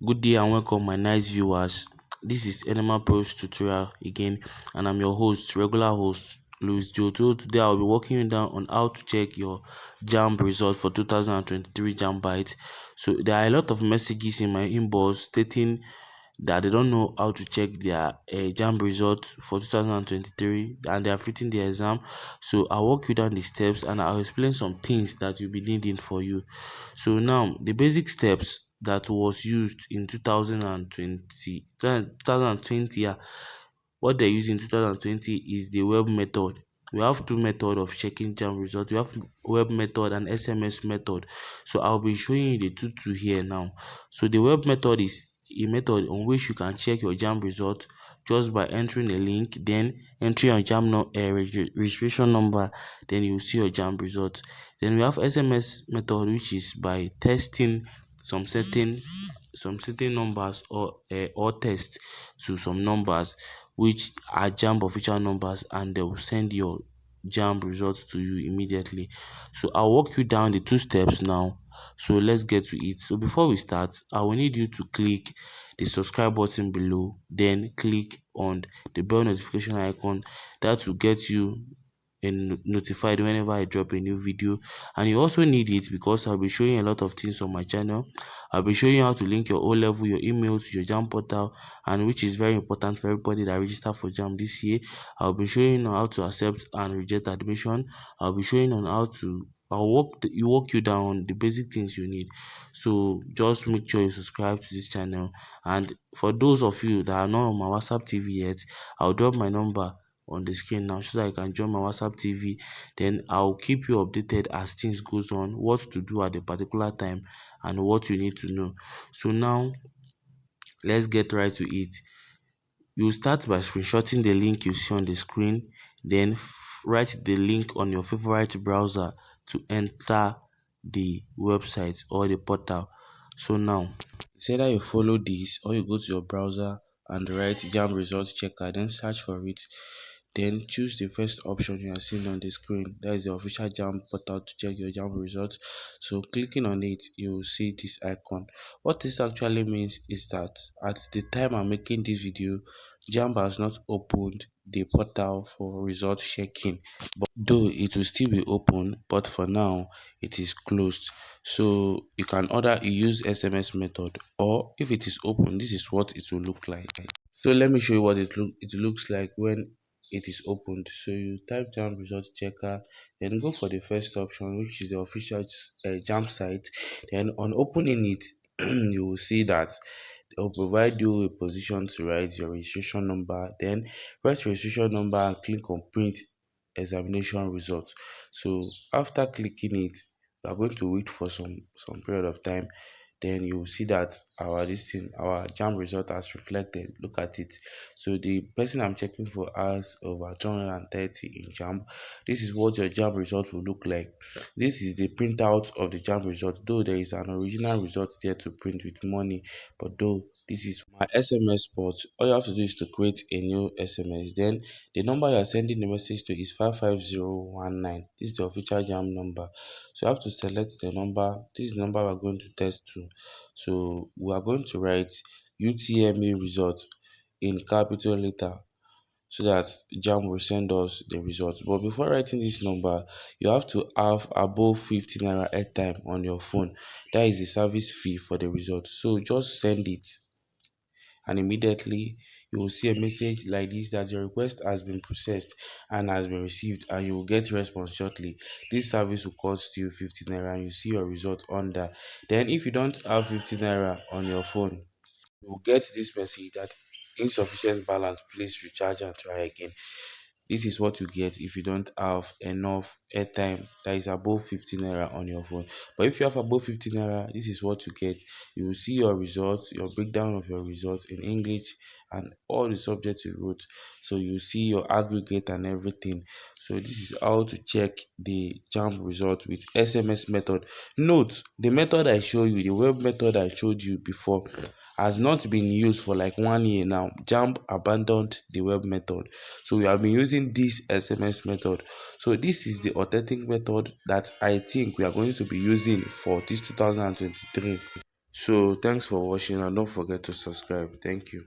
Good day and welcome my nice viewers. This is Animal Pros tutorial again, and I'm your host, regular host Louis Joe. So today I'll be walking you down on how to check your Jamb result for 2023 Jamb Bite. So there are a lot of messages in my inbox stating that they don't know how to check their Jamb result for 2023 and they are fitting the exam. So I'll walk you down the steps and I'll explain some things that you'll be needing for you. So now the basic steps that was used in 2020, yeah, what they use in 2020 is the web method. We have two methods of checking Jamb results. We have web method and SMS method. So I'll be showing you the two here now. So the web method is a method on which you can check your Jamb result just by entering a link, then entering your Jamb registration number, then you will see your Jamb result. Then we have SMS method, which is by testing some certain numbers or text to some numbers which are Jamb official numbers, and they will send your Jamb results to you immediately. So I'll walk you down the two steps now. So let's get to it. So before we start, I will need you to click the subscribe button below, then click on the bell notification icon. That will get you and notified whenever I drop a new video. And you also need it because I'll be showing a lot of things on my channel. I'll be showing you how to link your O level, your email to your Jamb portal, and which is very important for everybody that registered for Jamb this year. I'll be showing you how to accept and reject admission. I'll be showing on how to walk you down the basic things you need. So just make sure you subscribe to this channel. And for those of you that are not on my WhatsApp TV yet, I'll drop my number on the screen now so that you can join my WhatsApp TV. Then I'll keep you updated as things goes on, what to do at a particular time and what you need to know. So now let's get right to it. You start by screenshotting the link you see on the screen, then write the link on your favorite browser to enter the website or the portal. So now it's either you follow this or you go to your browser and write Jamb results checker, then search for it. Then choose the first option you are seeing on the screen. That is the official Jamb portal to check your Jamb results. So clicking on it, you will see this icon. What this actually means is that at the time I'm making this video, Jamb has not opened the portal for result checking, though it will still be open, but for now it is closed. So you can either use SMS method, or if it is open, this is what it will look like. So let me show you what it looks like when it is opened. So you type Jamb result checker, then go for the first option, which is the official Jamb site. Then on opening it, you will see that it will provide you a position to write your registration number. Then write your registration number and click on print examination results. So after clicking it, we are going to wait for some period of time. Then you will see that our Jamb result has reflected. Look at it. So the person I'm checking for has over 230 in Jamb. This is what your Jamb result will look like. This is the printout of the Jamb result, though there is an original result there to print with money, but though this is my SMS port. All you have to do is to create a new SMS. Then the number you are sending the message to is 55019. This is the official Jamb number. So you have to select the number. This is the number we are going to test to. So we are going to write UTME result in capital letter so that Jamb will send us the results. But before writing this number, you have to have above 50 naira airtime on your phone. That is the service fee for the result. So just send it, and immediately you will see a message like this that your request has been processed and has been received, and you will get response shortly. This service will cost you 50 naira and you see your result under. Then if you don't have 50 naira on your phone, you will get this message that insufficient balance, please recharge and try again. This is what you get if you don't have enough airtime that is above 50 naira on your phone. But if you have above 50 naira, this is what you get. You will see your results, your breakdown of your results in English and all the subjects you wrote. So you see your aggregate and everything. So this is how to check the Jamb result with SMS method. Note, the method I showed you, the web method I showed you before, has not been used for like 1 year now. Jamb abandoned the web method. So we have been using this SMS method. So this is the authentic method that I think we are going to be using for this 2023. So thanks for watching and don't forget to subscribe. Thank you.